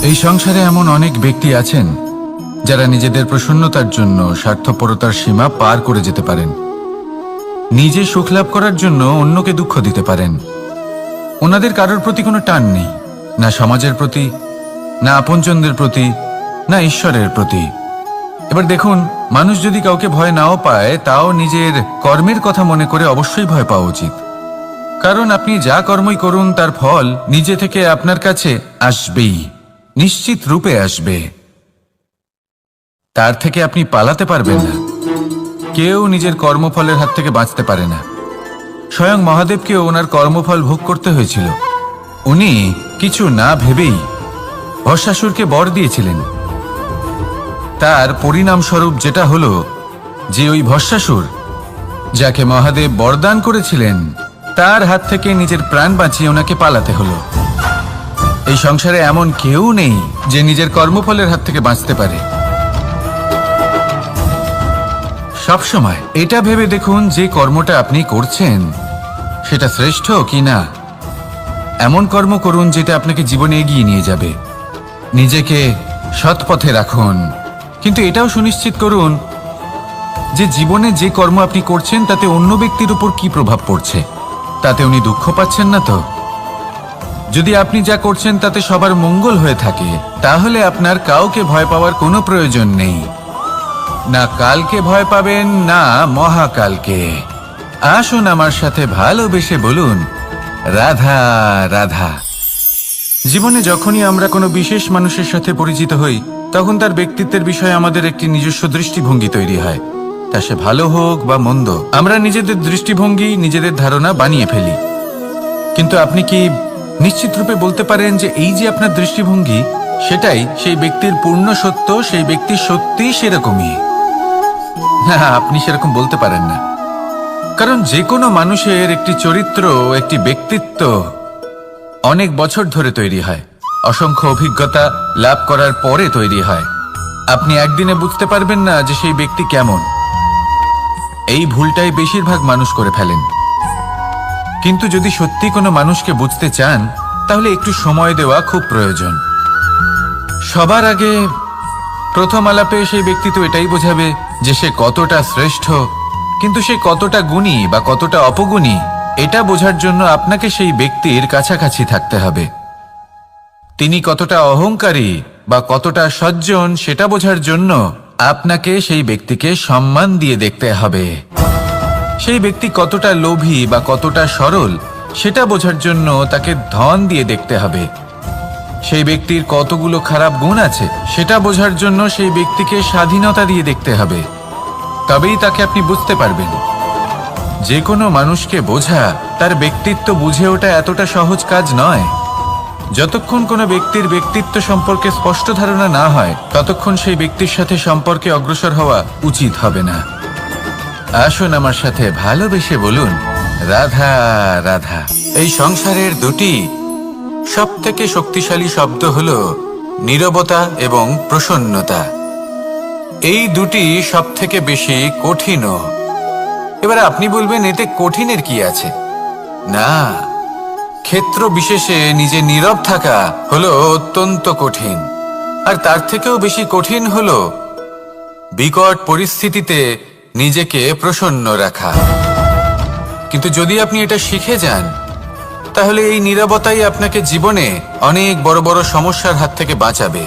এই সংসারে এমন অনেক ব্যক্তি আছেন যারা নিজেদের প্রসন্নতার জন্য স্বার্থপরতার সীমা পার করে যেতে পারেন। নিজে সুখ লাভ করার জন্য অন্যকে দুঃখ দিতে পারেন। ওনাদের কারোর প্রতি কোনো টান নেই, না সমাজের প্রতি, না আপনজনদের প্রতি, না ঈশ্বরের প্রতি। এবার দেখুন, মানুষ যদি কাউকে ভয় নাও পায়, তাও নিজের কর্মের কথা মনে করে অবশ্যই ভয় পাওয়া উচিত। কারণ আপনি যা কর্মই করুন তার ফল নিজে থেকে আপনার কাছে আসবেই, নিশ্চিত রূপে আসবে। তার থেকে আপনি পালাতে পারবেন না। কেউ নিজের কর্মফলের হাত থেকে বাঁচতে পারে না। স্বয়ং মহাদেবকেও ওনার কর্মফল ভোগ করতে হয়েছিল। উনি কিছু না ভেবেই ভস্মাসুরকে বর দিয়েছিলেন। তার পরিণামস্বরূপ যেটা হলো যে ওই ভস্মাসুর, যাকে মহাদেব বরদান করেছিলেন, তার হাত থেকে নিজের প্রাণ বাঁচিয়ে ওনাকে পালাতে হলো। এই সংসারে এমন কেউ নেই যে নিজের কর্মফলের হাত থেকে বাঁচতে পারে। সবসময় এটা ভেবে দেখুন যে কর্মটা আপনি করছেন সেটা শ্রেষ্ঠ কি না। এমন কর্ম করুন যেটা আপনাকে জীবনে এগিয়ে নিয়ে যাবে। নিজেকে সৎ পথে রাখুন, কিন্তু এটাও সুনিশ্চিত করুন যে জীবনে যে কর্ম আপনি করছেন তাতে অন্য ব্যক্তির উপর কি প্রভাব পড়ছে, তাতে উনি দুঃখ পাচ্ছেন না তো। যদি আপনি যা করছেন তাতে সবার মঙ্গল হয়ে থাকে, তাহলে আপনার কাউকে ভয় পাওয়ার কোনো প্রয়োজন নেই। না কালকে ভয় পাবেন, না মহাকালকে। আসুন আমার সাথে ভালোবেসে বলুন, রাধা রাধা। জীবনে যখনই আমরা কোনো বিশেষ মানুষের সাথে পরিচিত হই, তখন তার ব্যক্তিত্বের বিষয়ে আমাদের একটি নিজস্ব দৃষ্টিভঙ্গি তৈরি হয়। তা সে ভালো হোক বা মন্দ, আমরা নিজেদের দৃষ্টিভঙ্গি, নিজেদের ধারণা বানিয়ে ফেলি। কিন্তু আপনি কি নিশ্চিত রূপে বলতে পারেন যে এই যে আপনার দৃষ্টিভঙ্গি, সেটাই সেই ব্যক্তির পূর্ণ সত্য, সেই ব্যক্তি সত্যি সেরকমই? না, আপনি সেরকম বলতে পারেন না। কারণ যে কোনো মানুষের একটি চরিত্র, একটি ব্যক্তিত্ব অনেক বছর ধরে তৈরি হয়, অসংখ্য অভিজ্ঞতা লাভ করার পরে তৈরি হয়। আপনি একদিনে বুঝতে পারবেন না যে সেই ব্যক্তি কেমন। এই ভুলটাই বেশিরভাগ মানুষ করে ফেলেন। কিন্তু যদি সত্যি কোনো মানুষকে বুঝতে চান, তাহলে একটু সময় দেওয়া খুব প্রয়োজন। সবার আগে প্রথম আলাপে সেই ব্যক্তি তো এটাই বোঝাবে যে সে কতটা শ্রেষ্ঠ, কিন্তু সে কতটা গুণী বা কতটা অপগুণী, এটা বোঝার জন্য আপনাকে সেই ব্যক্তির কাছাকাছি থাকতে হবে। তিনি কতটা অহংকারী বা কতটা সজ্জন, সেটা বোঝার জন্য আপনাকে সেই ব্যক্তিকে সম্মান দিয়ে দেখতে হবে। সেই ব্যক্তি কতটা লোভী বা কতটা সরল, সেটা বোঝার জন্য তাকে ধন দিয়ে দেখতে হবে। সেই ব্যক্তির কতগুলো খারাপ গুণ আছে, সেটা বোঝার জন্য সেই ব্যক্তিকে স্বাধীনতা দিয়ে দেখতে হবে। তবেই তাকে আপনি বুঝতে পারবেন। যে কোনো মানুষকে বোঝা, তার ব্যক্তিত্ব বুঝে ওঠা এতটা সহজ কাজ নয়। যতক্ষণ কোনো ব্যক্তির ব্যক্তিত্ব সম্পর্কে স্পষ্ট ধারণা না হয়, ততক্ষণ সেই ব্যক্তির সাথে সম্পর্কে অগ্রসর হওয়া উচিত হবে না। আসুন আমার সাথে ভালোবেসে বলুন, রাধা রাধা। এই সংসারের দুটি সবথেকে শক্তিশালী শব্দ হলো নীরবতা এবং প্রসন্নতা। এই দুটি সবথেকে বেশি কঠিনও। এবার আপনি বলবেন, এতে কঠিনের কি আছে? না, ক্ষেত্র বিশেষে নিজে নীরব থাকা হলো অত্যন্ত কঠিন। আর তার থেকেও বেশি কঠিন হলো বিকট পরিস্থিতিতে নিজেকে প্রসন্ন রাখা। কিন্তু যদি আপনি এটা শিখে যান, তাহলে এই নীরবতাই আপনাকে জীবনে অনেক বড় বড় সমস্যার হাত থেকে বাঁচাবে।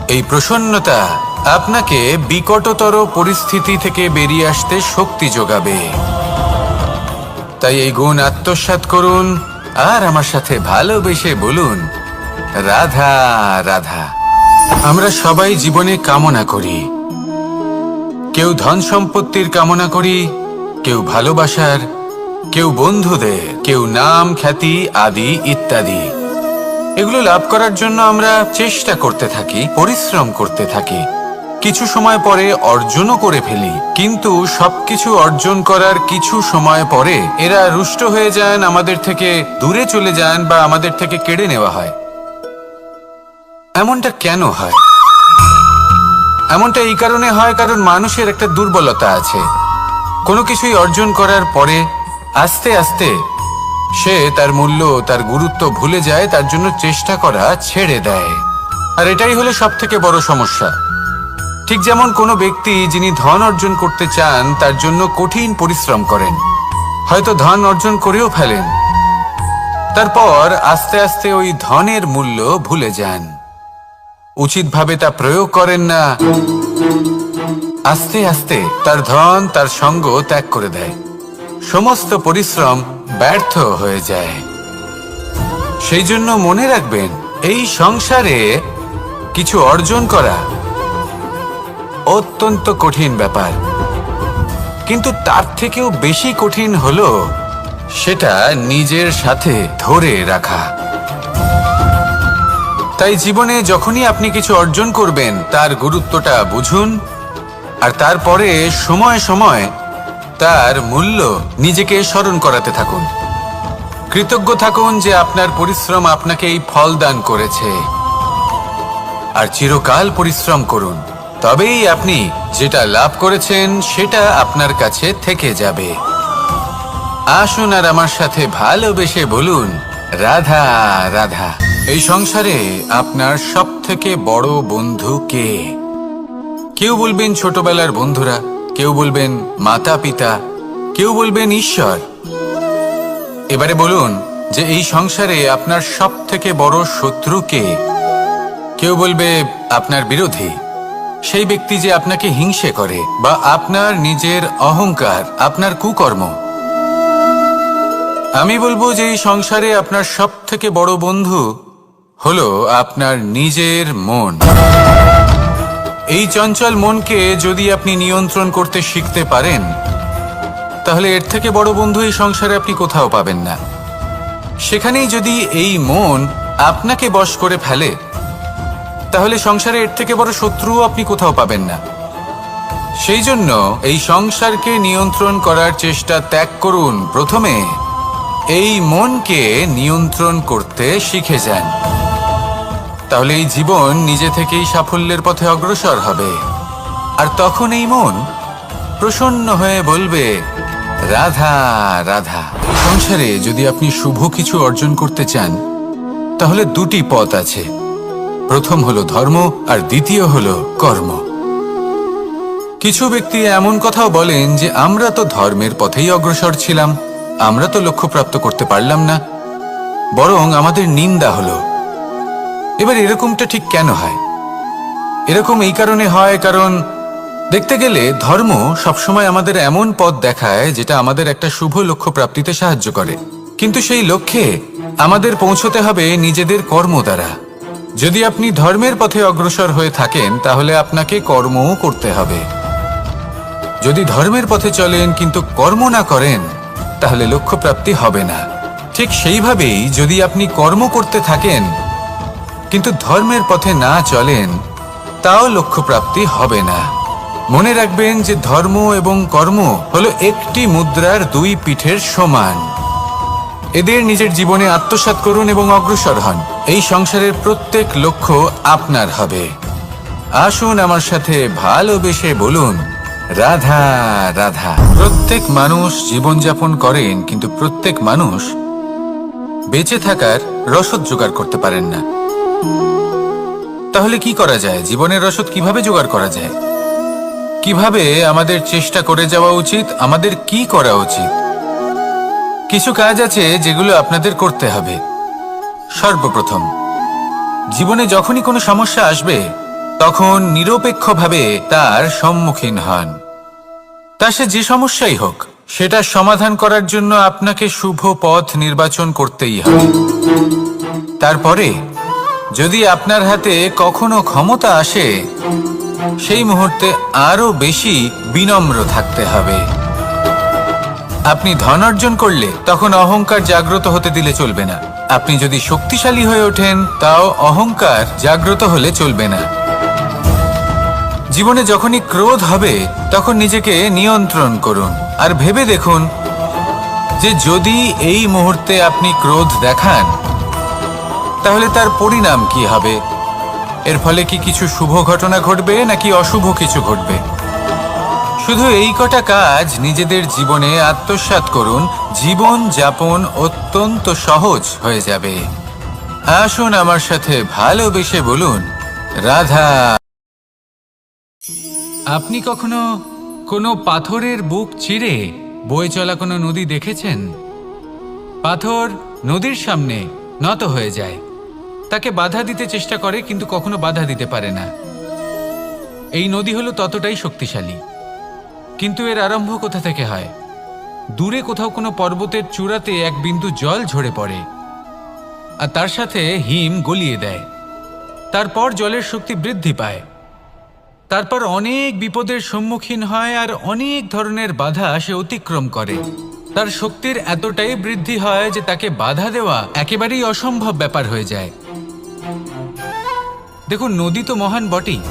এই প্রসন্নতা আপনাকে বিকটতর পরিস্থিতি থেকে বেরিয়ে আসতে শক্তি যোগাবে। তাই এই গুণ আত্মসাৎ করুন আর আমার সাথে ভালোবেসে বলুন, রাধা রাধা। আমরা সবাই জীবনে কামনা করি। কেউ ধন সম্পত্তির কামনা করি, কেউ ভালোবাসার, কেউ বন্ধুদের, কেউ নাম খ্যাতি আদি ইত্যাদি। এগুলো লাভ করার জন্য আমরা চেষ্টা করতে থাকি, পরিশ্রম করতে থাকি। কিছু সময় পরে অর্জনও করে ফেলি, কিন্তু সবকিছু অর্জন করার কিছু সময় পরে এরা রুষ্ট হয়ে যান, আমাদের থেকে দূরে চলে যান বা আমাদের থেকে কেড়ে নেওয়া হয়। এমনটা কেন হয়? এমনটা এই কারণে হয় কারণ মানুষের একটা দুর্বলতা আছে। কোনো কিছুই অর্জন করার পরে আস্তে আস্তে সে তার মূল্য, তার গুরুত্ব ভুলে যায়, তার জন্য চেষ্টা করা ছেড়ে দেয়। আর এটাই হলো সব থেকে বড় সমস্যা। ঠিক যেমন কোনো ব্যক্তি যিনি ধন অর্জন করতে চান তার জন্য কঠিন পরিশ্রম করেন, হয়তো ধন অর্জন করেও ফেলেন, তারপর আস্তে আস্তে ওই ধনের মূল্য ভুলে যান, উচিতভাবে তা প্রয়োগ করেন না, আস্তে আস্তে তার ধন তার সঙ্গ ত্যাগ করে দেয়, সমস্ত পরিশ্রম ব্যর্থ হয়ে যায়। সেই জন্য মনে রাখবেন, এই সংসারে কিছু অর্জন করা অত্যন্ত কঠিন ব্যাপার, কিন্তু তার থেকেও বেশি কঠিন হলো সেটা নিজের সাথে ধরে রাখা। তাই জীবনে যখনই আপনি কিছু অর্জন করবেন তার গুরুত্বটা বুঝুন, আর তারপরে সময় সময় তার মূল্য নিজেকে স্মরণ করাতে থাকুন। কৃতজ্ঞ থাকুন যে আপনার পরিশ্রম আপনাকে এই ফল দান করেছে, আর চিরকাল পরিশ্রম করুন, তবেই আপনি যেটা লাভ করেছেন সেটা আপনার কাছে থেকে যাবে। আসুন আর আমার সাথে ভালোবেসে বলুন, রাধা রাধা। এই সংসারে আপনার সব থেকে বড় বন্ধু কে? কেউ বলবেন ছোটবেলার বন্ধুরা, কেউ বলবেন মাতা পিতা, কেউ বলবেন ঈশ্বর। এবারে বলুন যে এই সংসারে আপনার সব থেকে বড় শত্রু কে? কেউ বলবে আপনার বিরোধী, সেই ব্যক্তি যে আপনাকে হিংসে করে, বা আপনার নিজের অহংকার, আপনার কুকর্ম। আমি বলবো যে এই সংসারে আপনার সব থেকে বড় বন্ধু হলো আপনার নিজের মন। এই চঞ্চল মনকে যদি আপনি নিয়ন্ত্রণ করতে শিখতে পারেন, তাহলে এর থেকে বড় বন্ধু এই সংসারে আপনি কোথাও পাবেন না। সেখানেই যদি এই মন আপনাকে বশ করে ফেলে, তাহলে সংসারে এর থেকে বড় শত্রুও আপনি কোথাও পাবেন না। সেই জন্য এই সংসারকে নিয়ন্ত্রণ করার চেষ্টা ত্যাগ করুন। প্রথমে এই মনকে নিয়ন্ত্রণ করতে শিখে যান, তাহলে এই জীবন নিজে থেকেই সাফল্যের পথে অগ্রসর হবে। আর তখন এই মন প্রসন্ন হয়ে বলবে, রাধা রাধা। সংসারে যদি আপনি শুভ কিছু অর্জন করতে চান, তাহলে দুটি পথ আছে। প্রথম হলো ধর্ম, আর দ্বিতীয় হলো কর্ম। কিছু ব্যক্তি এমন কথাও বলেন যে আমরা তো ধর্মের পথেই অগ্রসর ছিলাম, আমরা তো লক্ষ্যপ্রাপ্ত করতে পারলাম না, বরং আমাদের নিন্দা হলো। এবার এরকমটা ঠিক কেন হয়? এরকম এই কারণে হয়, কারণ দেখতে গেলে ধর্ম সবসময় আমাদের এমন পথ দেখায় যেটা আমাদের একটা শুভ লক্ষ্য প্রাপ্তিতে সাহায্য করে, কিন্তু সেই লক্ষ্যে আমাদের পৌঁছতে হবে নিজেদের কর্ম দ্বারা। যদি আপনি ধর্মের পথে অগ্রসর হয়ে থাকেন, তাহলে আপনাকে কর্মও করতে হবে। যদি ধর্মের পথে চলেন কিন্তু কর্ম না করেন, তাহলে লক্ষ্যপ্রাপ্তি হবে না। ঠিক সেইভাবেই যদি আপনি কর্ম করতে থাকেন কিন্তু ধর্মের পথে না চলেন, তাও লক্ষ্যপ্রাপ্তি হবে না। মনে রাখবেন যে ধর্ম এবং কর্ম হলো একটি মুদ্রার দুই পিঠের সমান। এদের নিজের জীবনে আত্মসাৎ করুন এবং অগ্রসর হন। এই সংসারের প্রত্যেক লক্ষ্য আপনার হবে। আসুন আমার সাথে ভালোবেসে বলুন, রাধা রাধা। প্রত্যেক মানুষ জীবনযাপন করেন, কিন্তু প্রত্যেক মানুষ বেঁচে থাকার রসদ জোগাড় করতে পারেন না। তাহলে কি করা যায়? জীবনের রসদ কিভাবে জোগাড় করা যায়? কিভাবে আমাদের চেষ্টা করে যাওয়া উচিত? আমাদের কি করা উচিত? কিছু কাজ আছে যেগুলো আপনাদের করতে হবে। সর্বপ্রথম, জীবনে যখনই কোনো সমস্যা আসবে, তখন নিরপেক্ষভাবে তার সম্মুখীন হন। তা সে যে সমস্যাই হোক, সেটা সমাধান করার জন্য আপনাকে শুভ পথ নির্বাচন করতেই হবে। তারপরে যদি আপনার হাতে কখনো ক্ষমতা আসে, সেই মুহূর্তে আরো বেশি বিনম্র থাকতে হবে। আপনি ধন অর্জন করলে তখন অহংকার জাগ্রত হতে দিলে চলবে না। আপনি যদি শক্তিশালী হয়ে ওঠেন, তাও অহংকার জাগ্রত হলে চলবে না। জীবনে যখনই ক্রোধ হবে, তখন নিজেকে নিয়ন্ত্রণ করুন, আর ভেবে দেখুন যে যদি এই মুহূর্তে আপনি ক্রোধ দেখান, তাহলে তার পরিণাম কি হবে? এর ফলে কি কিছু শুভ ঘটনা ঘটবে নাকি অশুভ কিছু ঘটবে? শুধু এই কটা কাজ নিজেদের জীবনে আত্মসাৎ করুন, জীবন যাপন অত্যন্ত সহজ হয়ে যাবে। আসুন আমার সাথে ভালোবেসে বলুন, রাধা। আপনি কখনো কোনো পাথরের বুক চিরে বয়ে চলা কোনো নদী দেখেছেন? পাথর নদীর সামনে নত হয়ে যায়, তাকে বাধা দিতে চেষ্টা করে কিন্তু কখনো বাধা দিতে পারে না। এই নদী হলো ততটাই শক্তিশালী, কিন্তু এর আরম্ভ কোথা থেকে হয়? দূরে কোথাও কোনো পর্বতের চূড়াতে এক বিন্দু জল ঝরে পড়ে আর তার সাথে হিম গলিয়ে দেয়। তারপর জলের শক্তি বৃদ্ধি পায়, তারপর অনেক বিপদের সম্মুখীন হয় আর অনেক ধরনের বাধা সে অতিক্রম করে। তার শক্তির এতটাই বৃদ্ধি হয় যে তাকে বাধা দেওয়া একেবারেই অসম্ভব ব্যাপার হয়ে যায়। দেখুন, নদী তো মহান বটেই,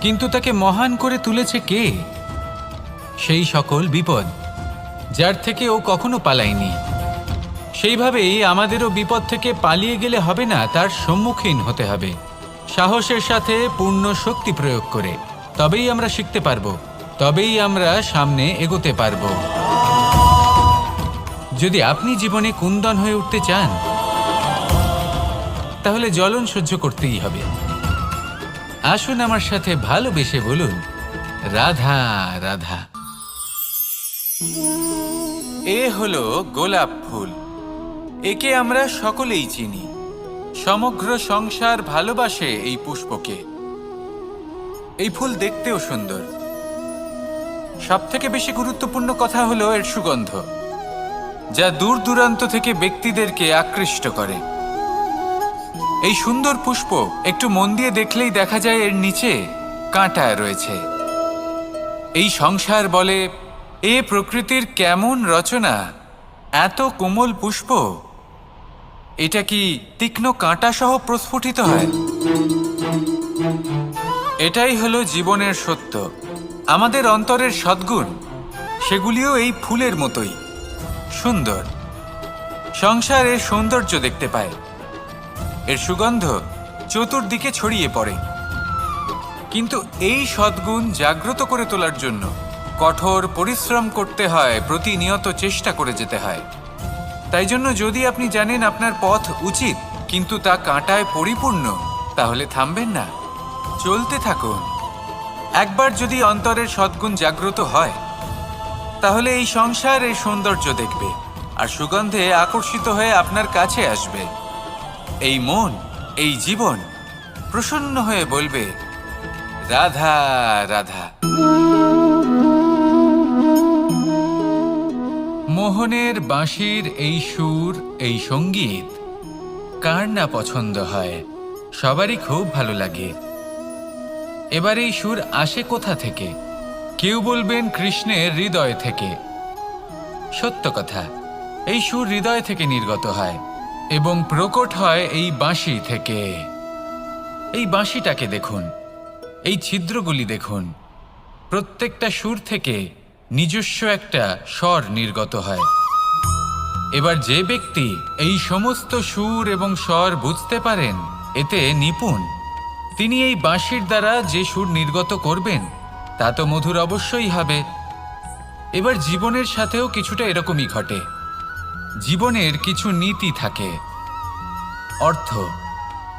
কিন্তু তাকে মহান করে তুলেছে কে? সেই সকল বিপদ যার থেকে ও কখনো পালায়নি। সেইভাবেই আমাদেরও বিপদ থেকে পালিয়ে গেলে হবে না, তার সম্মুখীন হতে হবে সাহসের সাথে, পূর্ণ শক্তি প্রয়োগ করে। তবেই আমরা শিখতে পারবো, তবেই আমরা সামনে এগোতে পারবো। যদি আপনি জীবনে কুন্দন হয়ে উঠতে চান, তাহলে জ্বলন সহ্য করতেই হবে। আসুন আমার সাথে ভালোবেসে বলুন, রাধা রাধা। এ হলো গোলাপ ফুল। একে আমরা সকলেই চিনি। সমগ্র সংসার ভালোবাসে এই পুষ্পকে। এই ফুল দেখতেও সুন্দর। সবথেকে বেশি গুরুত্বপূর্ণ কথা হলো এর সুগন্ধ, যা দূর দূরান্ত থেকে ব্যক্তিদেরকে আকৃষ্ট করে। এই সুন্দর পুষ্প একটু মন দিয়ে দেখলেই দেখা যায় এর নিচে কাঁটা রয়েছে। এই সংসার বলে, এ প্রকৃতির কেমন রচনা, এত কোমল পুষ্প, এটা কি তীক্ষ্ণ কাঁটা সহ প্রস্ফুটিত হয়? এটাই হলো জীবনের সত্য। আমাদের অন্তরের সদ্গুণ, সেগুলিও এই ফুলের মতোই সুন্দর। সংসার এর সৌন্দর্য দেখতে পায়, এর সুগন্ধ চতুর্দিকে ছড়িয়ে পড়ে। কিন্তু এই সদ্গুণ জাগ্রত করে তোলার জন্য কঠোর পরিশ্রম করতে হয়, প্রতিনিয়ত চেষ্টা করে যেতে হয়। তাই জন্য যদি আপনি জানেন আপনার পথ উচিত কিন্তু তা কাঁটায় পরিপূর্ণ, তাহলে থামবেন না, চলতে থাকুন। একবার যদি অন্তরের সদ্গুণ জাগ্রত হয়, তাহলে এই সংসার এই সৌন্দর্য দেখবে আর সুগন্ধে আকর্ষিত হয়ে আপনার কাছে আসবে। এই মন, এই জীবন প্রসন্ন হয়ে বলবে, রাধা রাধা। মোহনের বাঁশির এই সুর, এই সঙ্গীত কার না পছন্দ হয়? সবারই খুব ভালো লাগে। এবার এই সুর আসে কোথা থেকে? কেউ বলবেন কৃষ্ণের হৃদয় থেকে। সত্য কথা, এই সুর হৃদয় থেকে নির্গত হয় এবং প্রকট হয় এই বাঁশি থেকে। এই বাঁশিটাকে দেখুন, এই ছিদ্রগুলি দেখুন, প্রত্যেকটা সুর থেকে নিজস্ব একটা স্বর নির্গত হয়। এবার যে ব্যক্তি এই সমস্ত সুর এবং স্বর বুঝতে পারেন, এতে নিপুণ, তিনি এই বাঁশির দ্বারা যে সুর নির্গত করবেন তা তো মধুর অবশ্যই হবে। এবার জীবনের সাথেও কিছুটা এরকমই ঘটে। জীবনের কিছু নীতি থাকে, অর্থ,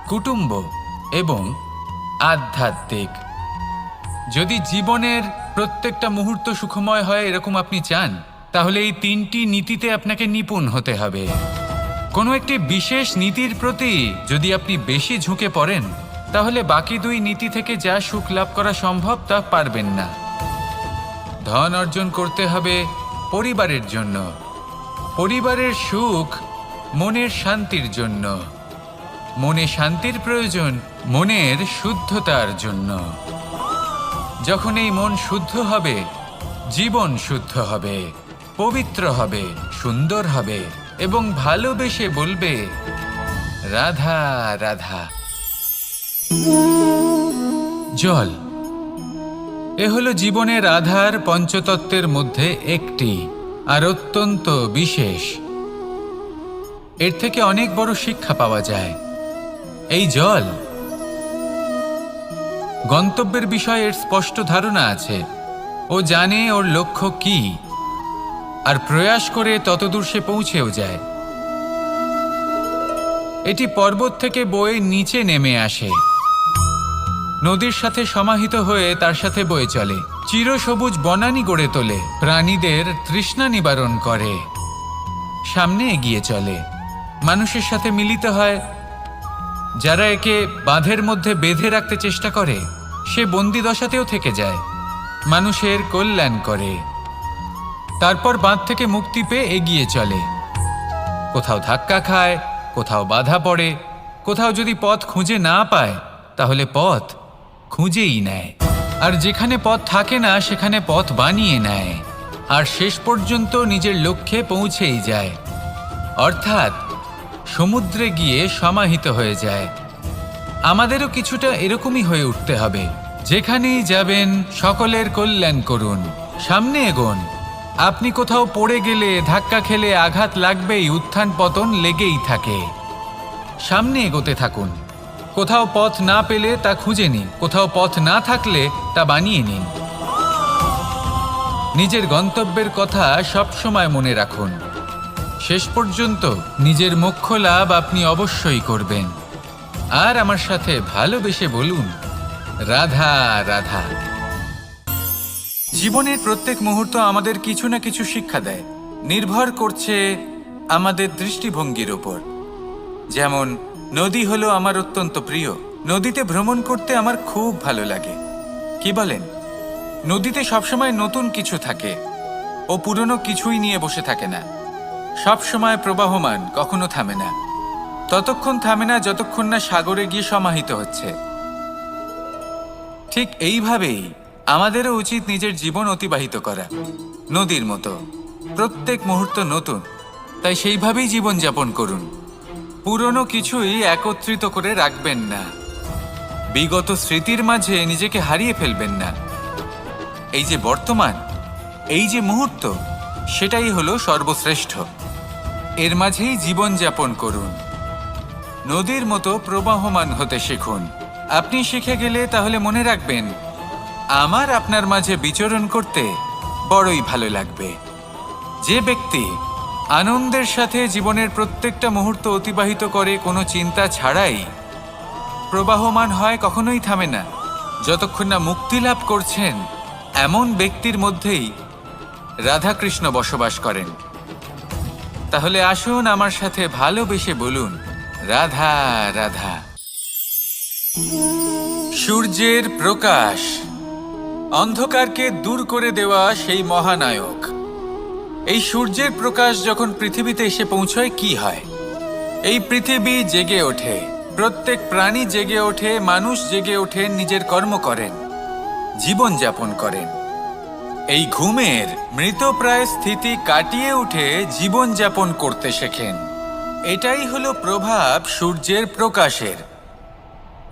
কুটুম্ব এবং আধ্যাত্মিক। যদি জীবনের প্রত্যেকটা মুহূর্ত সুখময় হয় এরকম আপনি চান, তাহলে এই তিনটি নীতিতে আপনাকে নিপুণ হতে হবে। কোনো একটি বিশেষ নীতির প্রতি যদি আপনি বেশি ঝুঁকে পড়েন, তাহলে বাকি দুই নীতি থেকে যা সুখ লাভ করা সম্ভব তা পারবেন না। ধন অর্জন করতে হবে পরিবারের জন্য, পরিবারের সুখ মনের শান্তির জন্য, মনে শান্তির প্রয়োজন মনের শুদ্ধতার জন্য। যখন এই মন শুদ্ধ হবে, জীবন শুদ্ধ হবে, পবিত্র হবে, সুন্দর হবে এবং ভালোবেসে বলবে, রাধা রাধা। জল, এ হলো জীবনের আধার, পঞ্চতত্ত্বের মধ্যে একটি, আর অত্যন্ত বিশেষ। এর থেকে অনেক বড় শিক্ষা পাওয়া যায়। এই জল, গন্তব্যের বিষয়ে এর স্পষ্ট ধারণা আছে, ও জানে ওর লক্ষ্য কি, আর প্রয়াস করে ততদূর সে পৌঁছেও যায়। এটি পর্বত থেকে বয়ে নিচে নেমে আসে, নদীর সাথে সমাহিত হয়ে তার সাথে বয়ে চলে, চিরসবুজ বনানী গড়ে তোলে, প্রাণীদের তৃষ্ণা নিবারণ করে, সামনে এগিয়ে চলে, মানুষের সাথে মিলিত হয়। যারা একে বাঁধের মধ্যে বেঁধে রাখতে চেষ্টা করে সে বন্দি দশাতেও থেকে যায়, মানুষের কল্যাণ করে। তারপর বাঁধ থেকে মুক্তি পেয়ে এগিয়ে চলে, কোথাও ধাক্কা খায়, কোথাও বাধা পড়ে, কোথাও যদি পথ খুঁজে না পায় তাহলে পথ খুঁজেই নেয়, আর যেখানে পথ থাকে না সেখানে পথ বানিয়ে নেয়, আর শেষ পর্যন্ত নিজের লক্ষ্যে পৌঁছেই যায়, অর্থাৎ সমুদ্রে গিয়ে সমাহিত হয়ে যায়। আমাদেরও কিছুটা এরকমই হয়ে উঠতে হবে। যেখানেই যাবেন সকলের কল্যাণ করুন, সামনে এগোন। আপনি কোথাও পড়ে গেলে, ধাক্কা খেলে আঘাত লাগবেই, উত্থান পতন লেগেই থাকে। সামনে এগোতে থাকুন। কোথাও পথ না পেলে তা খুঁজে নিন, কোথাও পথ না থাকলে তা বানিয়ে নিন। নিজের গন্তব্যের কথা সবসময় মনে রাখুন। শেষ পর্যন্ত নিজের মোক্ষ লাভ আপনি অবশ্যই করবেন। আর আমার সাথে ভালোবেসে বলুন, রাধা রাধা। জীবনের প্রত্যেক মুহূর্ত আমাদের কিছু না কিছু শিক্ষা দেয়, নির্ভর করছে আমাদের দৃষ্টিভঙ্গির উপর। যেমন নদী হলো আমার অত্যন্ত প্রিয়, নদীতে ভ্রমণ করতে আমার খুব ভালো লাগে। কি বলেন? নদীতে সবসময় নতুন কিছু থাকে, ও পুরনো কিছুই নিয়ে বসে থাকে না, সবসময় প্রবাহমান, কখনো থামে না। ততক্ষণ থামে না যতক্ষণ না সাগরে গিয়ে সমাহিত হচ্ছে। ঠিক এইভাবেই আমাদেরও উচিত নিজের জীবন অতিবাহিত করা, নদীর মতো। প্রত্যেক মুহূর্ত নতুন, তাই সেইভাবেই জীবন যাপন করুন। পুরনো কিছুই একত্রিত করে রাখবেন না, বিগত স্মৃতির মাঝে নিজেকে হারিয়ে ফেলবেন না। এই যে বর্তমান, এই যে মুহূর্ত, সেটাই হলো সর্বশ্রেষ্ঠ। এর মাঝেই জীবন যাপন করুন, নদীর মতো প্রবাহমান হতে শিখুন। আপনি শিখে গেলে তাহলে মনে রাখবেন, আমার আপনার মাঝে বিচরণ করতে বড়ই ভালো লাগবে। যে ব্যক্তি আনন্দের সাথে জীবনের প্রত্যেকটা মুহূর্ত অতিবাহিত করে কোনো চিন্তা ছাড়াই, প্রবাহমান হয়, কখনোই থামে না, যতক্ষণ না মুক্তি লাভ করছেন, এমন ব্যক্তির মধ্যেই রাধাকৃষ্ণ বসবাস করেন। তাহলে আসুন আমার সাথে ভালোবেসে বলুন, রাধা রাধা। সূর্যের প্রকাশ, অন্ধকারকে দূর করে দেওয়া সেই মহানায়ক। এই সূর্যের প্রকাশ যখন পৃথিবীতে এসে পৌঁছয় কি হয়? এই পৃথিবী জেগে ওঠে, প্রত্যেক প্রাণী জেগে ওঠে, মানুষ জেগে ওঠেন, নিজের কর্ম করেন, জীবন যাপন করেন। এই ঘুমের মৃতপ্রায় স্থিতি কাটিয়ে উঠে জীবন যাপন করতে শেখেন। এটাই হলো প্রভাব সূর্যের প্রকাশের।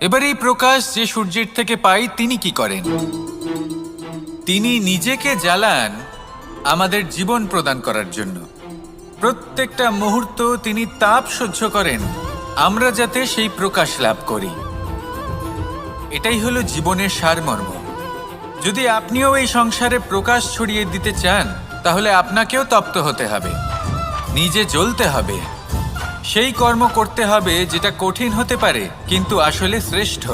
এবার এই প্রকাশ যে সূর্যের থেকে পাই, তিনি কি করেন? তিনি নিজেকে জ্বালান আমাদের জীবন প্রদান করার জন্য। প্রত্যেকটা মুহূর্ত তিনি তাপ সহ্য করেন, আমরা যাতে সেই প্রকাশ লাভ করি। এটাই হলো জীবনের সারমর্ম। যদি আপনিও এই সংসারে প্রকাশ ছড়িয়ে দিতে চান, তাহলে আপনাকেও তপ্ত হতে হবে, নিজে জ্বলতে হবে, সেই কর্ম করতে হবে যেটা কঠিন হতে পারে কিন্তু আসলে শ্রেষ্ঠ।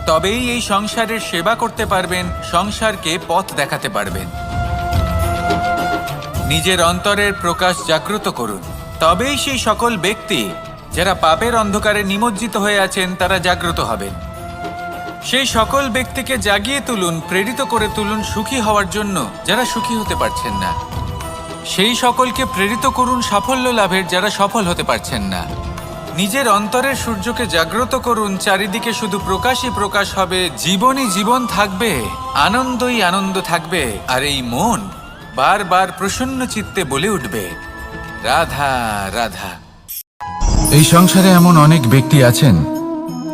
তবেই এই সংসারের সেবা করতে পারবেন, সংসারকে পথ দেখাতে পারবেন। নিজের অন্তরের প্রকাশ জাগ্রত করুন, তবেই সেই সকল ব্যক্তি যারা পাপের অন্ধকারে নিমজ্জিত হয়ে আছেন তারা জাগ্রত হবেন। সেই সকল ব্যক্তিকে জাগিয়ে তুলুন, প্রেরিত করে তুলুন সুখী হওয়ার জন্য যারা সুখী হতে পারছেন না। সেই সকলকে প্রেরিত করুন সাফল্য লাভের যারা সফল হতে পারছেন না। নিজের অন্তরের সূর্যকে জাগ্রত করুন, চারিদিকে শুধু প্রকাশই প্রকাশ হবে, জীবনই জীবন থাকবে, আনন্দই আনন্দ থাকবে, আর এই মন বারবার প্রসন্ন চিত্তে বলে উঠবে, রাধা রাধা। এই সংসারে এমন অনেক ব্যক্তি আছেন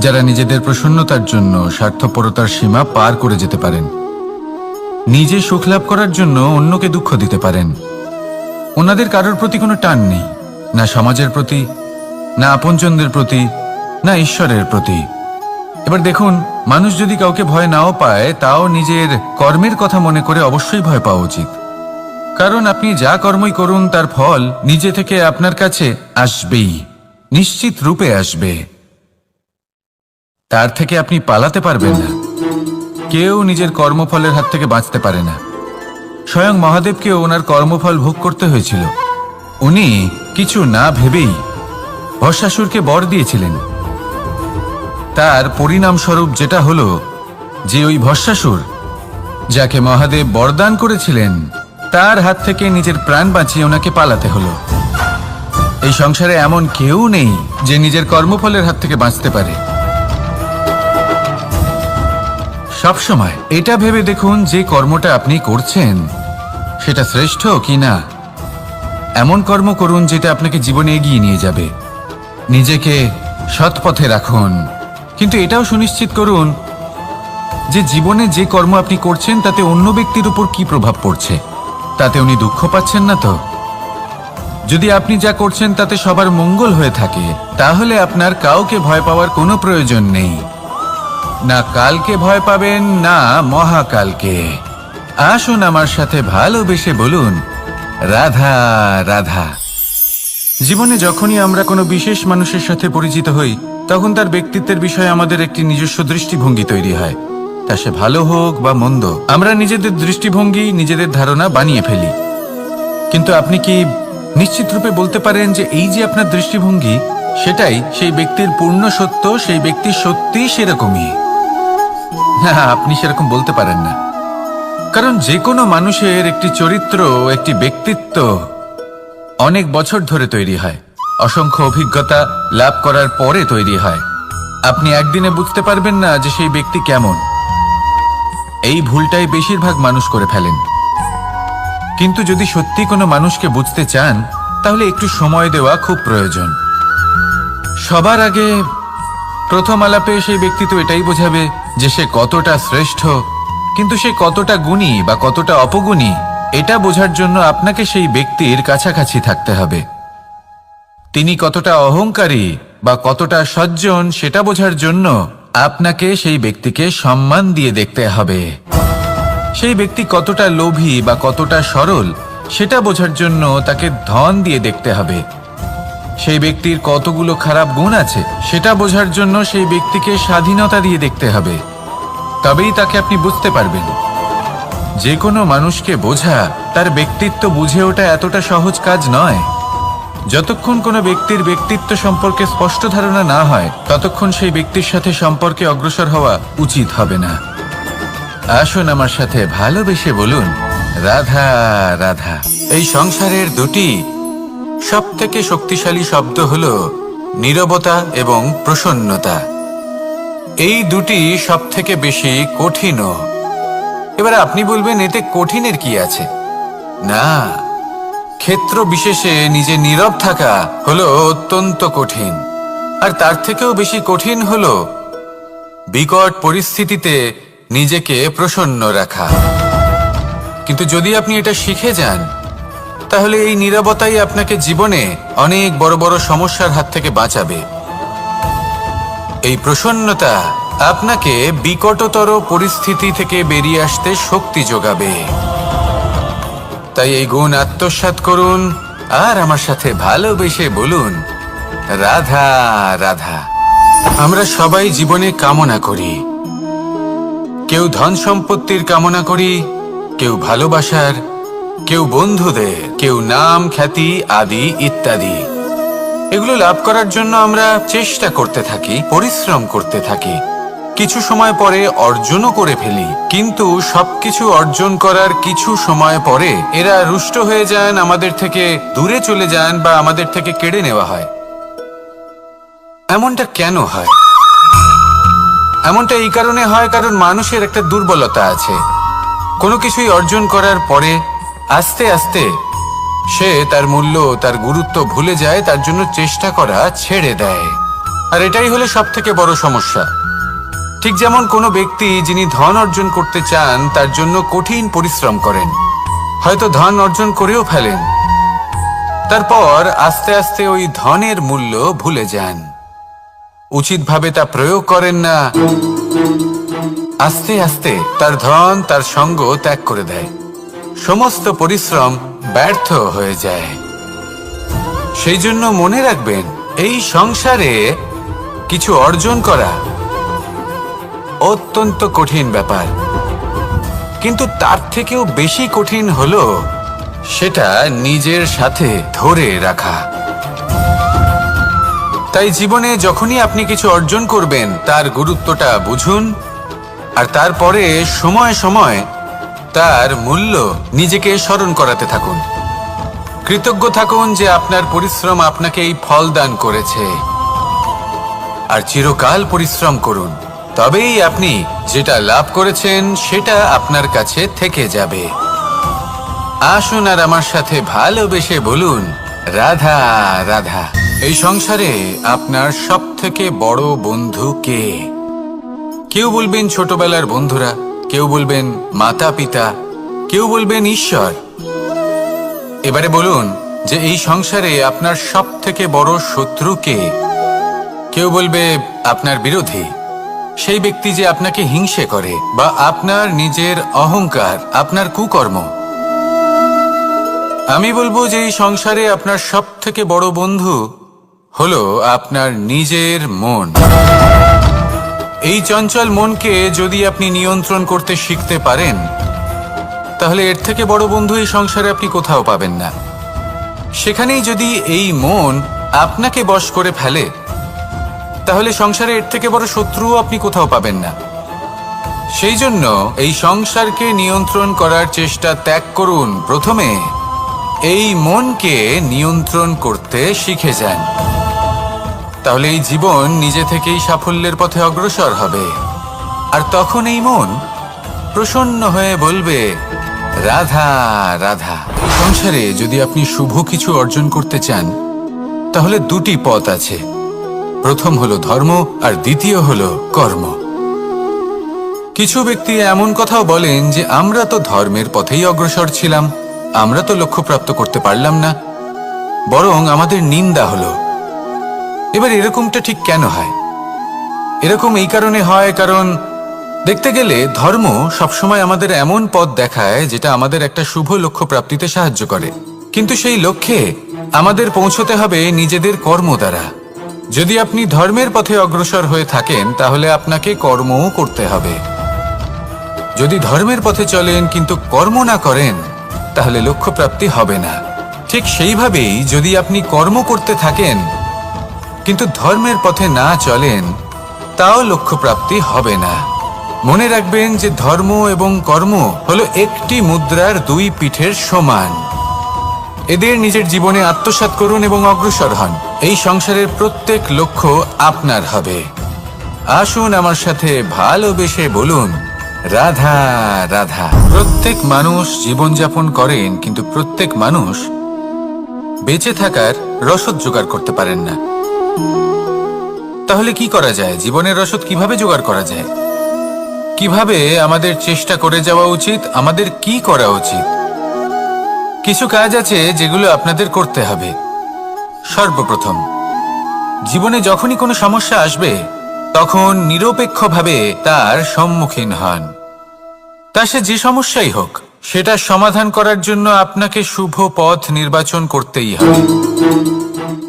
যারা নিজেদের প্রসন্নতার জন্য স্বার্থপরতার সীমা পার করে যেতে পারেন, নিজে সুখ লাভ করার জন্য অন্যকে দুঃখ দিতে পারেন। ওনাদের কারোর প্রতি কোনো টান নেই, না সমাজের প্রতি, না আপনজনদের প্রতি, না ঈশ্বরের প্রতি। এবার দেখুন, মানুষ যদি কাউকে ভয় নাও পায়, তাও নিজের কর্মের কথা মনে করে অবশ্যই ভয় পাওয়া উচিত। কারণ আপনি যা কর্মই করুন তার ফল নিজে থেকে আপনার কাছে আসবেই, নিশ্চিত রূপে আসবে। তার থেকে আপনি পালাতে পারবেন না। কেউ নিজের কর্মফলের হাত থেকে বাঁচতে পারে না। স্বয়ং মহাদেবকেও ওনার কর্মফল ভোগ করতে হয়েছিল। উনি কিছু না ভেবেই ভস্মাসুরকে বর দিয়েছিলেন। তার পরিণামস্বরূপ যেটা হলো যে ওই ভস্মাসুর, যাকে মহাদেব বরদান করেছিলেন, তার হাত থেকে নিজের প্রাণ বাঁচিয়ে ওনাকে পালাতে হলো। এই সংসারে এমন কেউ নেই যে নিজের কর্মফলের হাত থেকে বাঁচতে পারে। সবসময় এটা ভেবে দেখুন যে কর্মটা আপনি করছেন সেটা শ্রেষ্ঠ কি না। এমন কর্ম করুন যেটা আপনাকে জীবনে এগিয়ে নিয়ে যাবে। নিজেকে সৎ পথে রাখুন, কিন্তু এটাও সুনিশ্চিত করুন যে জীবনে যে কর্ম আপনি করছেন তাতে অন্য ব্যক্তির উপর কি প্রভাব পড়ছে, তাতে উনি দুঃখ পাচ্ছেন না তো। যদি আপনি যা করছেন তাতে সবার মঙ্গল হয়ে থাকে, তাহলে আপনার কাউকে ভয় পাওয়ার কোনো প্রয়োজন নেই। না কালকে ভয় পাবেন, না মহাকালকে। আসুন আমার সাথে ভালোবেসে বলুন, রাধা রাধা। জীবনে যখনই আমরা কোনো বিশেষ মানুষের সাথে পরিচিত হই, তখন তার ব্যক্তিত্বের বিষয়ে আমাদের একটি নিজস্ব দৃষ্টিভঙ্গি তৈরি হয়। তা সে ভালো হোক বা মন্দ, আমরা নিজেদের দৃষ্টিভঙ্গি, নিজেদের ধারণা বানিয়ে ফেলি। কিন্তু আপনি কি নিশ্চিত রূপে বলতে পারেন যে এই যে আপনার দৃষ্টিভঙ্গি, সেটাই সেই ব্যক্তির পূর্ণ সত্য, সেই ব্যক্তি সত্যি সেরকমই? না, আপনি সেরকম বলতে পারেন না। কারণ যে কোনো মানুষের একটি চরিত্র, একটি ব্যক্তিত্ব অনেক বছর ধরে তৈরি হয়, অসংখ্য অভিজ্ঞতা লাভ করার পরে তৈরি হয়। আপনি একদিনে বুঝতে পারবেন না যে সেই ব্যক্তি কেমন। এই ভুলটাই বেশিরভাগ মানুষ করে ফেলেন। কিন্তু যদি সত্যি কোনো মানুষকে বুঝতে চান, তাহলে একটু সময় দেওয়া খুব প্রয়োজন। সবার আগে প্রথম আলাপে সেই ব্যক্তি তো এটাই বোঝাবে যে সে কতটা শ্রেষ্ঠ, কিন্তু সে কতটা গুণী বা কতটা অপগুণী, এটা বোঝার জন্য আপনাকে সেই ব্যক্তির কাছাকাছি থাকতে হবে। তিনি কতটা অহংকারী বা কতটা সজ্জন, সেটা বোঝার জন্য আপনাকে সেই ব্যক্তিকে সম্মান দিয়ে দেখতে হবে। সেই ব্যক্তি কতটা লোভী বা কতটা সরল, সেটা বোঝার জন্য তাকে ধন দিয়ে দেখতে হবে। সেই ব্যক্তির কতগুলো খারাপ গুণ আছে, সেটা বোঝার জন্য সেই ব্যক্তিকে স্বাধীনতা দিয়ে দেখতে হবে। তবেই তাকে আপনি বুঝতে পারবেন। যে কোনো মানুষকে বোঝা, তার ব্যক্তিত্ব বুঝে ওঠা এতটা সহজ কাজ নয়। যতক্ষণ কোনো ব্যক্তির ব্যক্তিত্ব সম্পর্কে স্পষ্ট ধারণা না হয়, ততক্ষণ সেই ব্যক্তির সাথে সম্পর্কে অগ্রসর হওয়া উচিত হবে না। আসুন আমার সাথে ভালোবেসে বলুন, রাধা রাধা। এই সংসারের দুটি সবথেকে শক্তিশালী শব্দ হলো নীরবতা এবং প্রসন্নতা। এই দুটি সবথেকে বেশি কঠিনও। এবার আপনি বলবেন, এতে কঠিনের কি আছে? না, ক্ষেত্র বিশেষে নিজে নীরব থাকা হলো অত্যন্ত কঠিন। আর তার থেকেও বেশি কঠিন হলো বিকট পরিস্থিতিতে নিজেকে প্রসন্ন রাখা। কিন্তু যদি আপনি এটা শিখে যান, তাহলে এই নীরবতাই আপনাকে জীবনে অনেক বড় বড় সমস্যার হাত থেকে বাঁচাবে। এই প্রসন্নতা আপনাকে বিকটতর পরিস্থিতি থেকে বেরিয়ে আসতে শক্তি যোগাবে। তাই এই গুণ আত্মসাৎ করুন আর আমার সাথে ভালোবেসে বলুন, রাধা রাধা। আমরা সবাই জীবনে কামনা করি। কেউ ধন সম্পত্তির কামনা করি, কেউ ভালোবাসার, কেউ বন্ধুদের, কেউ নাম খ্যাতি আদি ইত্যাদি। এগুলো লাভ করার জন্য আমরা চেষ্টা করতে থাকি, পরিশ্রম করতে থাকি। কিছু সময় পরে অর্জনও করে ফেলি, কিন্তু সবকিছু অর্জন করার কিছু সময় পরে এরা রুষ্ট হয়ে যান, আমাদের থেকে দূরে চলে যান বা আমাদের থেকে কেড়ে নেওয়া হয়। এমনটা কেন হয়? এমনটা এই কারণে হয় কারণ মানুষের একটা দুর্বলতা আছে। কোনো কিছুই অর্জন করার পরে আস্তে আস্তে সে তার মূল্য, তার গুরুত্ব ভুলে যায়, তার জন্য চেষ্টা করা ছেড়ে দেয়। আর এটাই হলো সবথেকে বড় সমস্যা। ঠিক যেমন কোনো ব্যক্তি যিনি ধন অর্জন করতে চান, তার জন্য কঠিন পরিশ্রম করেন, হয়তো ধন অর্জন করেও ফেলেন, তারপর আস্তে আস্তে ওই ধনের মূল্য ভুলে যান। উচিতভাবে তা প্রয়োগ করেন না, আস্তে আস্তে তার ধন তার সঙ্গ ত্যাগ করে দেয়। সমস্ত পরিশ্রম ব্যর্থ হয়ে যায়। সেই জন্য মনে রাখবেন, এই সংসারে কিছু অর্জন করা অত্যন্ত কঠিন ব্যাপার, কিন্তু তার থেকেও বেশি কঠিন হলো সেটা নিজের সাথে ধরে রাখা। তাই জীবনে যখনই আপনি কিছু অর্জন করবেন তার গুরুত্বটা বুঝুন, আর তারপরে সময় সময় তার মূল্য নিজেকে স্মরণ করাতে থাকুন। কৃতজ্ঞ থাকুন যে আপনার পরিশ্রম আপনাকে এই ফল দান করেছে, আর চিরকাল পরিশ্রম করুন। তবেই আপনি যেটা লাভ করেছেন সেটা আপনার কাছে থেকে যাবে। আসুন আর আমার সাথে ভালোবেসে বলুন, রাধা রাধা। এই সংসারে আপনার সবথেকে বড় বন্ধু কে? কেউ বলবেন ছোটবেলার বন্ধুরা, কেউ বলবেন মাতা পিতা, কেউ বলবেন ঈশ্বর। এবারে বলুন যে এই সংসারে আপনার সবথেকে বড় শত্রু কে? কেউ বলবে আপনার বিরোধী, সেই ব্যক্তি যে আপনাকে হিংসে করে, বা আপনার নিজের অহংকার, আপনার কুকর্ম। আমি বলবো যে এই সংসারে আপনার সবথেকে বড় বন্ধু হলো আপনার নিজের মন। এই চঞ্চল মনকে যদি আপনি নিয়ন্ত্রণ করতে শিখতে পারেন, তাহলে এর থেকে বড় বন্ধু এই সংসারে আপনি কোথাও পাবেন না। সেখানেই যদি এই মন আপনাকে বশ করে ফেলে, তাহলে সংসারে এর থেকে বড় শত্রুও আপনি কোথাও পাবেন না। সেই জন্য এই সংসারকে নিয়ন্ত্রণ করার চেষ্টা ত্যাগ করুন। প্রথমে এই মনকে নিয়ন্ত্রণ করতে শিখে যান, তাহলে এই জীবন নিজে থেকেই সাফল্যের পথে অগ্রসর হবে। আর তখন এই মন প্রসন্ন হয়ে বলবে, রাধা রাধা। সংসারে যদি আপনি শুভ কিছু অর্জন করতে চান, তাহলে দুটি পথ আছে। প্রথম হলো ধর্ম, আর দ্বিতীয় হলো কর্ম। কিছু ব্যক্তি এমন কথাও বলেন যে আমরা তো ধর্মের পথেই অগ্রসর ছিলাম, আমরা তো লক্ষ্যপ্রাপ্ত করতে পারলাম না, বরং আমাদের নিন্দা হলো। এবার এরকমটা ঠিক কেন হয়? এরকম এই কারণে হয়, কারণ দেখতে গেলে ধর্ম সবসময় আমাদের এমন পথ দেখায় যেটা আমাদের একটা শুভ লক্ষ্য প্রাপ্তিতে সাহায্য করে, কিন্তু সেই লক্ষ্যে আমাদের পৌঁছতে হবে নিজেদের কর্ম দ্বারা। যদি আপনি ধর্মের পথে অগ্রসর হয়ে থাকেন, তাহলে আপনাকে কর্মও করতে হবে। যদি ধর্মের পথে চলেন কিন্তু কর্ম না করেন, তাহলে লক্ষ্যপ্রাপ্তি হবে না। ঠিক সেইভাবেই যদি আপনি কর্ম করতে থাকেন কিন্তু ধর্মের পথে না চলেন, তাও লক্ষ্যপ্রাপ্তি হবে না। মনে রাখবেন যে ধর্ম এবং কর্ম হলো একটি মুদ্রার দুই পিঠের সমান। এদের নিজের জীবনে আত্মসাৎ করুন এবং অগ্রসর হন। এই সংসারের প্রত্যেক লক্ষ্য আপনার হবে। আসুন আমার সাথে ভালোবেসে বলুন, রাধা রাধা। প্রত্যেক মানুষ জীবনযাপন করেন, কিন্তু প্রত্যেক মানুষ বেঁচে থাকার রসদ জোগাড় করতে পারেন না। তাহলে কি করা যায়? জীবনের রসদ কিভাবে জোগাড় করা যায়? কিভাবে আমাদের চেষ্টা করে যাওয়া উচিত? আমাদের কি করা উচিত? কিছু কাজ আছে যেগুলো আপনাদের করতে হবে। সর্বপ্রথম, জীবনে যখনই কোনো সমস্যা আসবে, তখন নিরপেক্ষভাবে তার সম্মুখীন হন। তা সে যে সমস্যাই হোক, সেটা সমাধান করার জন্য আপনাকে শুভ পথ নির্বাচন করতেই হবে।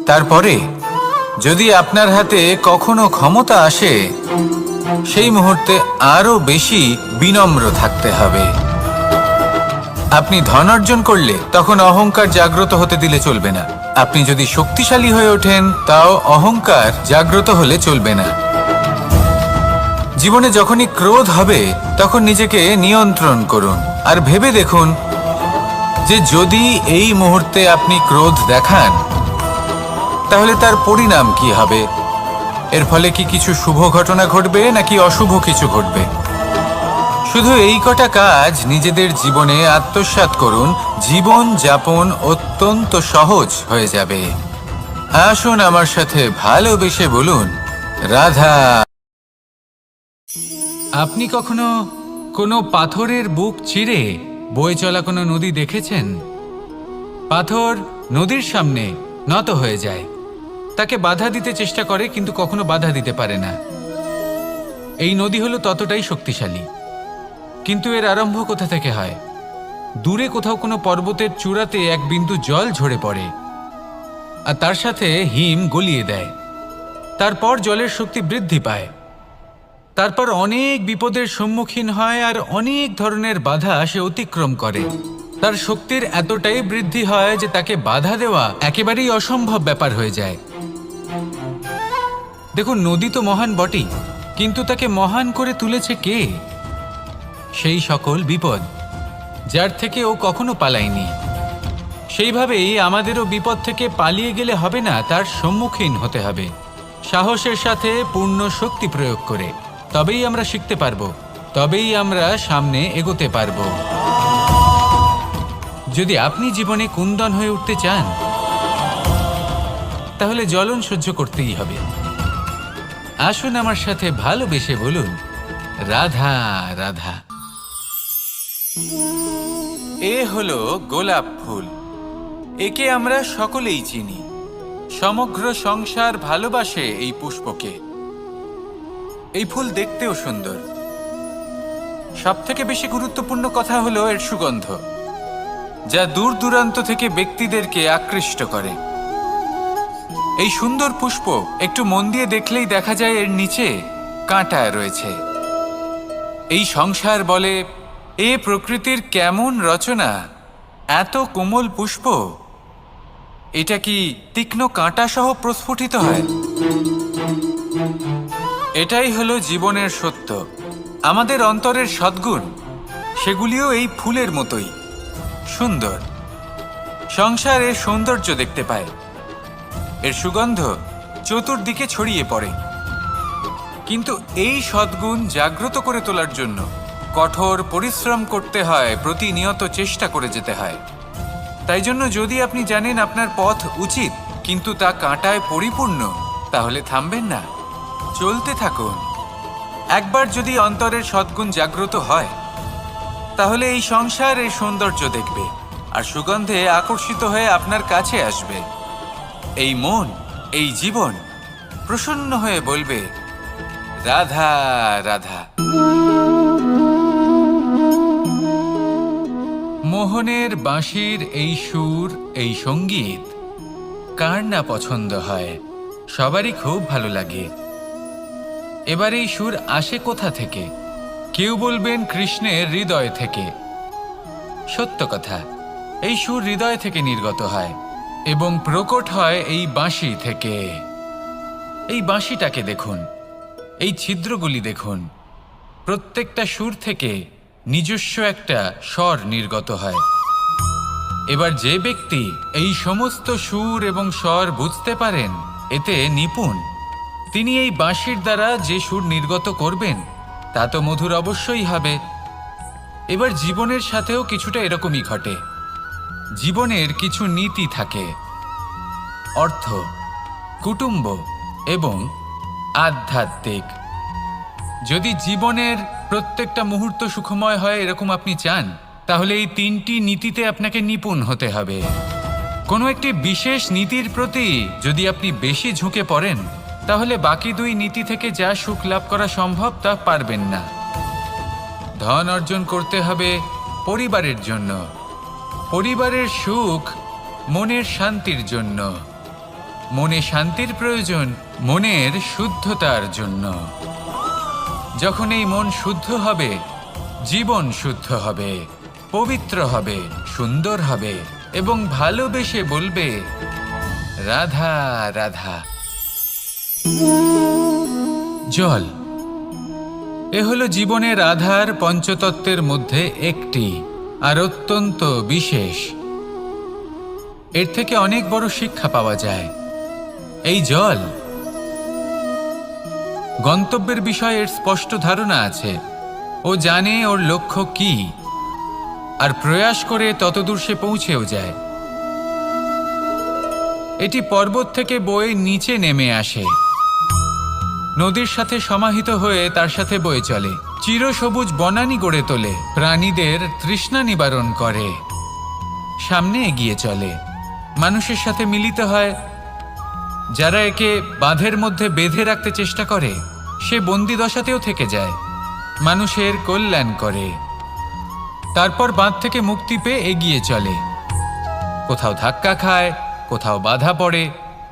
তারপরে যদি আপনার হাতে কখনো ক্ষমতা আসে, সেই মুহূর্তে আরো বেশি বিনম্র থাকতে হবে। আপনি ধন অর্জন করলে তখন অহংকার জাগ্রত হতে দিলে চলবে না। আপনি যদি শক্তিশালী হয়ে ওঠেন, তাও অহংকার জাগ্রত হলে চলবে না। জীবনে যখনই ক্রোধ হবে, তখন নিজেকে নিয়ন্ত্রণ করুন, আর ভেবে দেখুন যে যদি এই মুহূর্তে আপনি ক্রোধ দেখান, তাহলে তার পরিণাম কি হবে। এর ফলে কি কিছু শুভ ঘটনা ঘটবে নাকি অশুভ কিছু ঘটবে? শুধু এই কটা কাজ নিজেদের জীবনে আত্মসাৎ করুন, জীবন যাপন অত্যন্ত সহজ হয়ে যাবে। আসুন আমার সাথে ভালোবেসে বলুন, রাধা। আপনি কখনো কোনো পাথরের বুক চিরে বয়ে চলা কোনো নদী দেখেছেন? পাথর নদীর সামনে নত হয়ে যায়, তাকে বাধা দিতে চেষ্টা করে কিন্তু কখনো বাধা দিতে পারে না। এই নদী হলো ততটাই শক্তিশালী, কিন্তু এর আরম্ভ কোথা থেকে হয়? দূরে কোথাও কোনো পর্বতের চূড়াতে এক বিন্দু জল ঝরে পড়ে আর তার সাথে হিম গলিয়ে দেয়। তারপর জলের শক্তি বৃদ্ধি পায়, তারপর অনেক বিপদের সম্মুখীন হয় আর অনেক ধরনের বাধা সে অতিক্রম করে। তার শক্তির এতটাই বৃদ্ধি হয় যে তাকে বাধা দেওয়া একেবারেই অসম্ভব ব্যাপার হয়ে যায়। দেখুন, নদী তো মহান বটেই, কিন্তু তাকে মহান করে তুলেছে কে? সেই সকল বিপদ যার থেকে ও কখনো পালায়নি। সেইভাবেই আমাদেরও বিপদ থেকে পালিয়ে গেলে হবে না, তার সম্মুখীন হতে হবে সাহসের সাথে, পূর্ণ শক্তি প্রয়োগ করে। তবেই আমরা শিখতে পারবো, তবেই আমরা সামনে এগোতে পারবো। যদি আপনি জীবনে কুন্দন হয়ে উঠতে চান, তাহলে জ্বলন সহ্য করতেই হবে। আসুন আমার সাথে ভালোবেসে বলুন, রাধা রাধা। এ হলো গোলাপ ফুল। একে আমরা সকলেই চিনি। সমগ্র সংসার ভালোবাসে এই পুষ্পকে। এই ফুল দেখতেও সুন্দর। সবথেকে বেশি গুরুত্বপূর্ণ কথা হলো এর সুগন্ধ, যা দূর দূরান্ত থেকে ব্যক্তিদেরকে আকৃষ্ট করে। এই সুন্দর পুষ্প একটু মন দিয়ে দেখলেই দেখা যায় এর নিচে কাঁটা রয়েছে। এই সংসার বলে, এ প্রকৃতির কেমন রচনা, এত কোমল পুষ্প, এটা কি তীক্ষ্ণ কাঁটা সহ প্রস্ফুটিত হয়? এটাই হলো জীবনের সত্য। আমাদের অন্তরের সদ্গুণ, সেগুলিও এই ফুলের মতোই সুন্দর। সংসার এর সৌন্দর্য দেখতে পায়, এর সুগন্ধ চতুর্দিকে ছড়িয়ে পড়ে। কিন্তু এই সদ্গুণ জাগ্রত করে তোলার জন্য কঠোর পরিশ্রম করতে হয়, প্রতিনিয়ত চেষ্টা করে যেতে হয়। তাই জন্য যদি আপনি জানেন আপনার পথ উচিত কিন্তু তা কাঁটায় পরিপূর্ণ, তাহলে থামবেন না, চলতে থাকুন। একবার যদি অন্তরের সদ্গুণ জাগ্রত হয়, তাহলে এই সংসার এর সৌন্দর্য দেখবে আর সুগন্ধে আকর্ষিত হয়ে আপনার কাছে আসবে। এই মন, এই জীবন প্রসন্ন হয়ে বলবে, রাধা রাধা। মোহনের বাঁশির এই সুর, এই সঙ্গীত কার না পছন্দ হয়? সবারই খুব ভালো লাগে। এবার এই সুর আসে কোথা থেকে? কেউ বলবেন কৃষ্ণের হৃদয় থেকে। সত্য কথা, এই সুর হৃদয় থেকে নির্গত হয় এবং প্রকট হয় এই বাঁশি থেকে। এই বাঁশিটাকে দেখুন, এই ছিদ্রগুলি দেখুন, প্রত্যেকটা সুর থেকে নিজস্ব একটা স্বর নির্গত হয়। এবার যে ব্যক্তি এই সমস্ত সুর এবং স্বর বুঝতে পারেন, এতে নিপুণ, তিনি এই বাঁশির দ্বারা যে সুর নির্গত করবেন তা তো মধুর অবশ্যই হবে। এবার জীবনের সাথেও কিছুটা এরকমই ঘটে। জীবনের কিছু নীতি থাকে, অর্থ, কুটুম্ব এবং আধ্যাত্মিক। যদি জীবনের প্রত্যেকটা মুহূর্ত সুখময় হয় এরকম আপনি চান, তাহলে এই তিনটি নীতিতে আপনাকে নিপুণ হতে হবে। কোনো একটি বিশেষ নীতির প্রতি যদি আপনি বেশি ঝুঁকে পড়েন, তাহলে বাকি দুই নীতি থেকে যা সুখ লাভ করা সম্ভব তা পারবেন না। ধন অর্জন করতে হবে পরিবারের জন্য, পরিবারের সুখ মনের শান্তির জন্য, মনে শান্তির প্রয়োজন মনের শুদ্ধতার জন্য। যখন এই মন শুদ্ধ হবে, জীবন শুদ্ধ হবে, পবিত্র হবে, সুন্দর হবে এবং ভালোবেসে বলবে, রাধা রাধা। জল, এ হলো জীবনের আধার, পঞ্চতত্ত্বের মধ্যে একটি, আর অত্যন্ত বিশেষ। এর থেকে অনেক বড় শিক্ষা পাওয়া যায়। এই জল, গন্তব্যের বিষয়ে এর স্পষ্ট ধারণা আছে। ও জানে ওর লক্ষ্য কি, আর প্রয়াস করে ততদূর সে পৌঁছেও যায়। এটি পর্বত থেকে বয়ে নিচে নেমে আসে, নদীর সাথে সমাহিত হয়ে তার সাথে বয়ে চলে, চিরসবুজ বনানী গড়ে তোলে, প্রাণীদের তৃষ্ণা নিবারণ করে, সামনে এগিয়ে চলে, মানুষের সাথে মিলিত হয়, যারা একে বাঁধের মধ্যে বেঁধে রাখতে চেষ্টা করে সে বন্দি দশাতেও থেকে যায়, মানুষের কল্যাণ করে, তারপর বাঁধ থেকে মুক্তি পেয়ে এগিয়ে চলে। কোথাও ধাক্কা খায়, কোথাও বাধা পড়ে,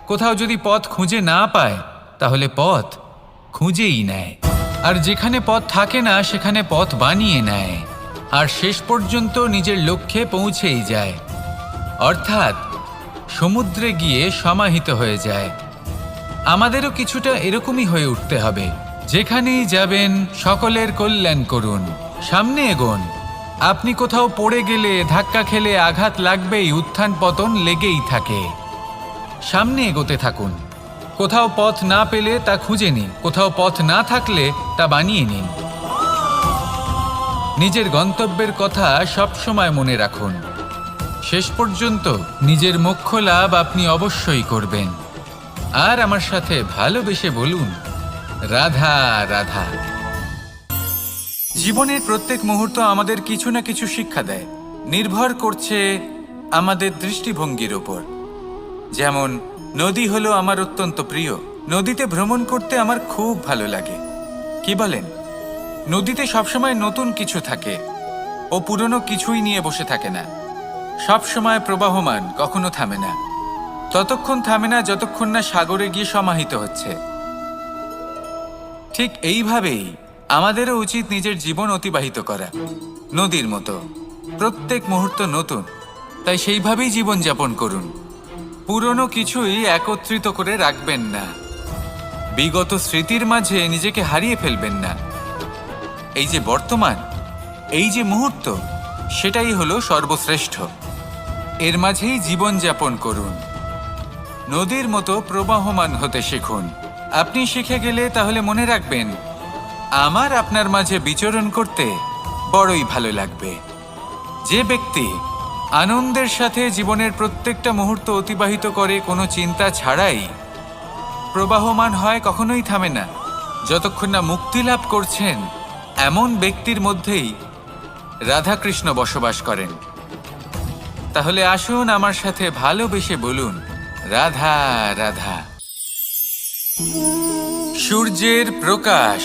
কোথাও যদি পথ খুঁজে না পায় তাহলে পথ খুঁজেই নেয়, আর যেখানে পথ থাকে না সেখানে পথ বানিয়ে নেয়, আর শেষ পর্যন্ত নিজের লক্ষ্যে পৌঁছেই যায়, অর্থাৎ সমুদ্রে গিয়ে সমাহিত হয়ে যায়। আমাদেরও কিছুটা এরকমই হয়ে উঠতে হবে। যেখানেই যাবেন সকলের কল্যাণ করুন, সামনে এগোন। আপনি কোথাও পড়ে গেলে, ধাক্কা খেলে আঘাত লাগবেই, উত্থান পতন লেগেই থাকে। সামনে এগোতে থাকুন। কোথাও পথ না পেলে তা খুঁজে নিন, কোথাও পথ না থাকলে তা বানিয়ে নিন। নিজের গন্তব্যের কথা সবসময় মনে রাখুন। শেষ পর্যন্ত নিজের মোক্ষ লাভ আপনি অবশ্যই করবেন। আর আমার সাথে ভালোবেসে বলুন, রাধা রাধা। জীবনের প্রত্যেক মুহূর্ত আমাদের কিছু না কিছু শিক্ষা দেয়, নির্ভর করছে আমাদের দৃষ্টিভঙ্গির ওপর। যেমন নদী হলো আমার অত্যন্ত প্রিয়, নদীতে ভ্রমণ করতে আমার খুব ভালো লাগে। কি বলেন? নদীতে সবসময় নতুন কিছু থাকে, ও পুরনো কিছুই নিয়ে বসে থাকে না। সবসময় প্রবাহমান, কখনো থামে না। ততক্ষণ থামে না যতক্ষণ না সাগরে গিয়ে সমাহিত হচ্ছে। ঠিক এইভাবেই আমাদেরও উচিত নিজের জীবন অতিবাহিত করা, নদীর মতো। প্রত্যেক মুহূর্ত নতুন, তাই সেইভাবেই জীবনযাপন করুন। পুরনো কিছুই একত্রিত করে রাখবেন না, বিগত স্মৃতির মাঝে নিজেকে হারিয়ে ফেলবেন না। এই যে বর্তমান, এই যে মুহূর্ত, সেটাই হলো সর্বশ্রেষ্ঠ। এর মাঝেই জীবনযাপন করুন, নদীর মতো প্রবাহমান হতে শিখুন। আপনি শিখে গেলে তাহলে মনে রাখবেন, আমার আপনার মাঝে বিচরণ করতে বড়ই ভালো লাগবে। যে ব্যক্তি আনন্দের সাথে জীবনের প্রত্যেকটা মুহূর্ত অতিবাহিত করে কোনো চিন্তা ছাড়াই, প্রবাহমান হয়, কখনোই থামে না, যতক্ষণ না মুক্তি লাভ করছেন, এমন ব্যক্তির মধ্যেই রাধাকৃষ্ণ বসবাস করেন। তাহলে আসুন আমার সাথে ভালোবেসে বলুন, রাধা রাধা। সূর্যের প্রকাশ,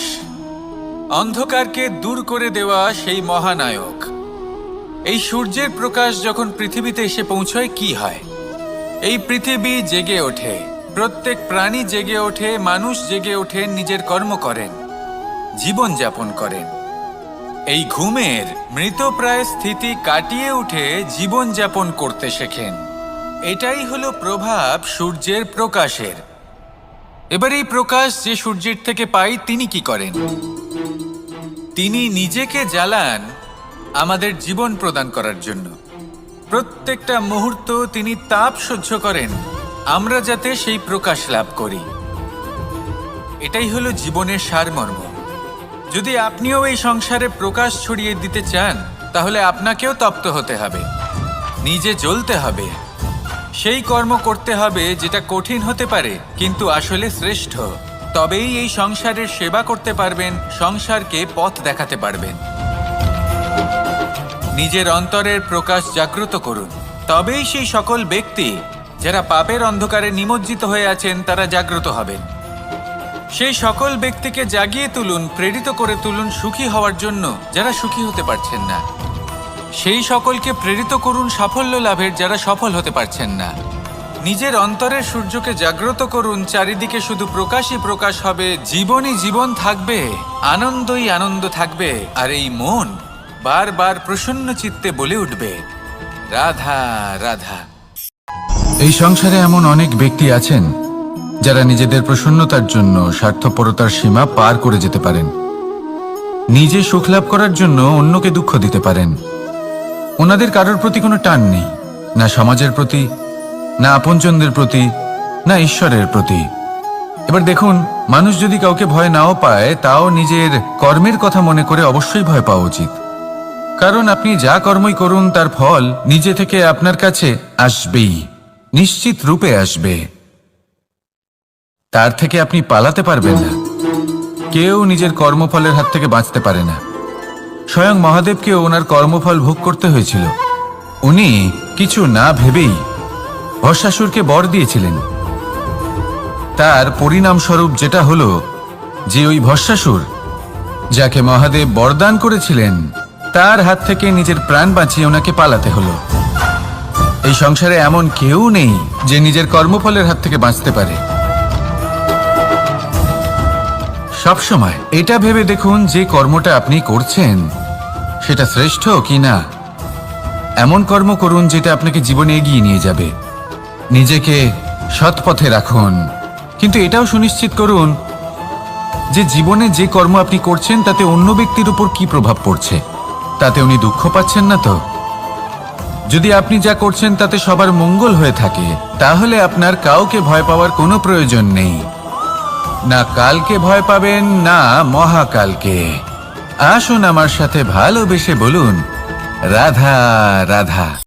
অন্ধকারকে দূর করে দেওয়া সেই মহানায়ক। এই সূর্যের প্রকাশ যখন পৃথিবীতে এসে পৌঁছয় কি হয়? এই পৃথিবী জেগে ওঠে, প্রত্যেক প্রাণী জেগে ওঠে, মানুষ জেগে ওঠে, নিজের কর্ম করেন, জীবন যাপন করেন। এই ঘুমের মৃতপ্রায় স্থিতি কাটিয়ে উঠে জীবন যাপন করতে শেখেন। এটাই হলো প্রভাব সূর্যের প্রকাশের। এবার এই প্রকাশ যে সূর্যের থেকে পাই, তিনি কি করেন? তিনি নিজেকে জ্বালান আমাদের জীবন প্রদান করার জন্য। প্রত্যেকটা মুহূর্ত তিনি তাপ সহ্য করেন, আমরা যাতে সেই প্রকাশ লাভ করি। এটাই হলো জীবনের সারমর্ম। যদি আপনিও এই সংসারে প্রকাশ ছড়িয়ে দিতে চান, তাহলে আপনাকেও তপ্ত হতে হবে, নিজে জ্বলতে হবে, সেই কর্ম করতে হবে যেটা কঠিন হতে পারে কিন্তু আসলে শ্রেষ্ঠ। তবেই এই সংসারের সেবা করতে পারবেন, সংসারকে পথ দেখাতে পারবেন। নিজের অন্তরের প্রকাশ জাগ্রত করুন, তবেই সেই সকল ব্যক্তি যারা পাপের অন্ধকারে নিমজ্জিত হয়ে আছেন তারা জাগ্রত হবেন। সেই সকল ব্যক্তিকে জাগিয়ে তুলুন, প্রেরিত করে তুলুন সুখী হওয়ার জন্য যারা সুখী হতে পারছেন না। সেই সকলকে প্রেরিত করুন সাফল্য লাভের যারা সফল হতে পারছেন না। নিজের অন্তরের সূর্যকে জাগ্রত করুন, চারিদিকে শুধু প্রকাশই প্রকাশ হবে, জীবনই জীবন থাকবে, আনন্দই আনন্দ থাকবে, আর এই মন বারবার প্রসন্ন চিত্তে বলে উঠবে, রাধা রাধা। এই সংসারে এমন অনেক ব্যক্তি আছেন যারা নিজেদের প্রসন্নতার জন্য স্বার্থপরতার সীমা পার করে যেতে পারেন। নিজে সুখ লাভ করার জন্য অন্যকে দুঃখ দিতে পারেন। ওনাদের কারোর প্রতি কোনো টান নেই, না সমাজের প্রতি, না আপনজনদের প্রতি, না ঈশ্বরের প্রতি। এবার দেখুন, মানুষ যদি কাউকে ভয় নাও পায়, তাও নিজের কর্মের কথা মনে করে অবশ্যই ভয় পাওয়া উচিত। কারণ আপনি যা কর্মই করুন তার ফল নিজে থেকে আপনার কাছে আসবেই, নিশ্চিত রূপে আসবে। তার থেকে আপনি পালাতে পারবেন না। কেউ নিজের কর্মফলের হাত থেকে বাঁচতে পারে না। স্বয়ং মহাদেবকেও ওনার কর্মফল ভোগ করতে হয়েছিল। উনি কিছু না ভেবেই ভস্মাসুরকে বর দিয়েছিলেন, তার পরিণামস্বরূপ যেটা হলো যে ওই ভস্মাসুর, যাকে মহাদেব বরদান করেছিলেন, তার হাত থেকে নিজের প্রাণ বাঁচিয়ে ওনাকে পালাতে হলো। এই সংসারে এমন কেউ নেই যে নিজের কর্মফলের হাত থেকে বাঁচতে পারে। সবসময় এটা ভেবে দেখুন যে কর্মটা আপনি করছেন সেটা শ্রেষ্ঠ কি না। এমন কর্ম করুন যেটা আপনাকে জীবনে এগিয়ে নিয়ে যাবে। নিজেকে সৎ পথে রাখুন, কিন্তু এটাও সুনিশ্চিত করুন যে জীবনে যে কর্ম আপনি করছেন তাতে অন্য ব্যক্তির উপর কি প্রভাব পড়ছে, তাতে উনি দুঃখ পাচ্ছেন না তো। যদি আপনি যা করছেন তাতে সবার মঙ্গল হয়ে থাকে, তাহলে আপনার কাউকে ভয় পাওয়ার কোনো প্রয়োজন নেই। না কালকে ভয় পাবেন, না মহাকালকে। আসুন আমার সাথে ভালোবেসে বলুন, রাধা রাধা।